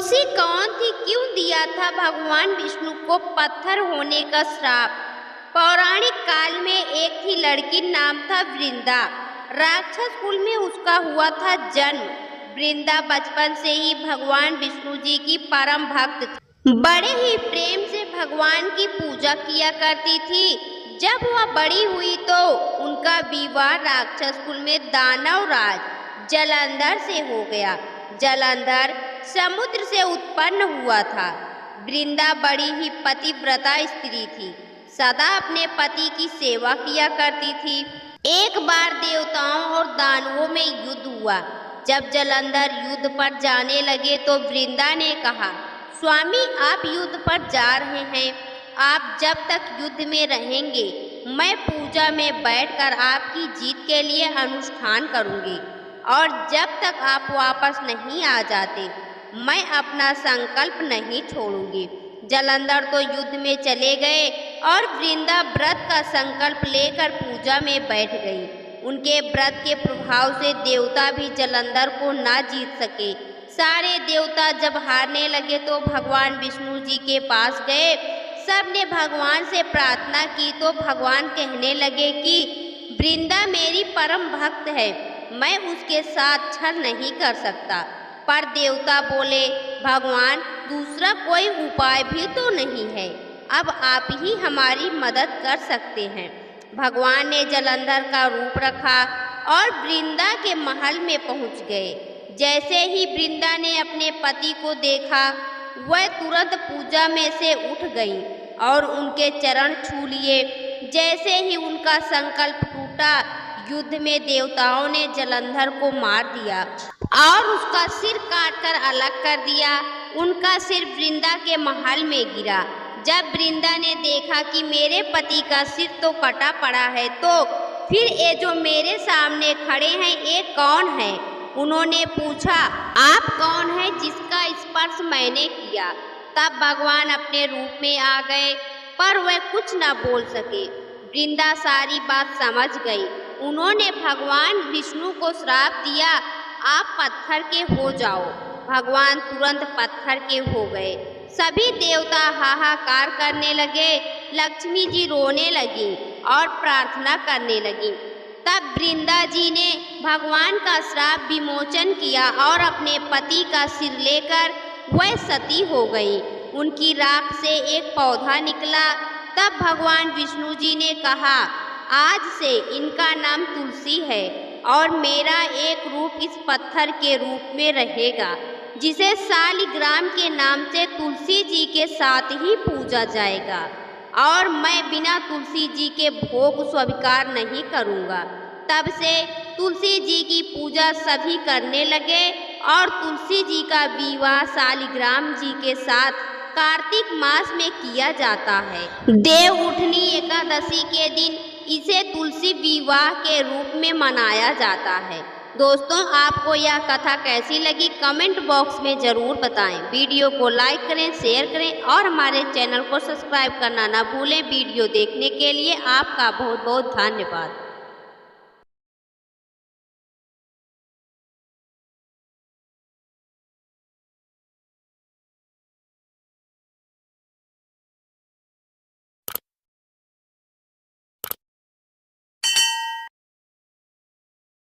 तुलसी कौन थी, क्यों दिया था भगवान विष्णु को पत्थर होने का श्राप? पौराणिक काल में एक थी लड़की, नाम था वृंदा। राक्षस कुल में उसका हुआ था जन्म। वृंदा बचपन से ही भगवान विष्णु जी की परम भक्त थी। बड़े ही प्रेम से भगवान की पूजा किया करती थी। जब वह बड़ी हुई तो उनका विवाह राक्षस कुल में दानव राज जलंधर से हो गया। जलंधर समुद्र से उत्पन्न हुआ था। वृंदा बड़ी ही पतिव्रता स्त्री थी, सदा अपने पति की सेवा किया करती थी। एक बार देवताओं और दानवों में युद्ध हुआ। जब जलंधर युद्ध पर जाने लगे तो वृंदा ने कहा, स्वामी आप युद्ध पर जा रहे हैं, आप जब तक युद्ध में रहेंगे मैं पूजा में बैठकर आपकी जीत के लिए अनुष्ठान करूंगी, और जब तक आप वापस नहीं आ जाते मैं अपना संकल्प नहीं छोड़ूंगी। जलंधर तो युद्ध में चले गए और वृंदा व्रत का संकल्प लेकर पूजा में बैठ गई। उनके व्रत के प्रभाव से देवता भी जलंधर को ना जीत सके। सारे देवता जब हारने लगे तो भगवान विष्णु जी के पास गए। सबने भगवान से प्रार्थना की तो भगवान कहने लगे कि वृंदा मेरी परम भक्त है, मैं उसके साथ छल नहीं कर सकता। पर देवता बोले, भगवान दूसरा कोई उपाय भी तो नहीं है, अब आप ही हमारी मदद कर सकते हैं। भगवान ने जलंधर का रूप रखा और वृंदा के महल में पहुंच गए। जैसे ही वृंदा ने अपने पति को देखा वह तुरंत पूजा में से उठ गई और उनके चरण छू लिए। जैसे ही उनका संकल्प टूटा, युद्ध में देवताओं ने जलंधर को मार दिया और उसका सिर काटकर अलग कर दिया। उनका सिर वृंदा के महल में गिरा। जब वृंदा ने देखा कि मेरे पति का सिर तो कटा पड़ा है, तो फिर ये जो मेरे सामने खड़े हैं ये कौन है? उन्होंने पूछा, आप कौन है जिसका स्पर्श मैंने किया? तब भगवान अपने रूप में आ गए, पर वह कुछ न बोल सके। वृंदा सारी बात समझ गई। उन्होंने भगवान विष्णु को श्राप दिया, आप पत्थर के हो जाओ। भगवान तुरंत पत्थर के हो गए। सभी देवता हाहाकार करने लगे। लक्ष्मी जी रोने लगी और प्रार्थना करने लगी। तब वृंदा जी ने भगवान का श्राप विमोचन किया और अपने पति का सिर लेकर वह सती हो गई। उनकी राख से एक पौधा निकला। तब भगवान विष्णु जी ने कहा, आज से इनका नाम तुलसी है और मेरा एक रूप इस पत्थर के रूप में रहेगा, जिसे शालिग्राम के नाम से तुलसी जी के साथ ही पूजा जाएगा, और मैं बिना तुलसी जी के भोग स्वीकार नहीं करूँगा। तब से तुलसी जी की पूजा सभी करने लगे और तुलसी जी का विवाह शालिग्राम जी के साथ कार्तिक मास में किया जाता है। देव उठनी एकादशी के दिन इसे तुलसी विवाह के रूप में मनाया जाता है। दोस्तों, आपको यह कथा कैसी लगी कमेंट बॉक्स में ज़रूर बताएं। वीडियो को लाइक करें, शेयर करें और हमारे चैनल को सब्सक्राइब करना ना भूलें। वीडियो देखने के लिए आपका बहुत बहुत धन्यवाद।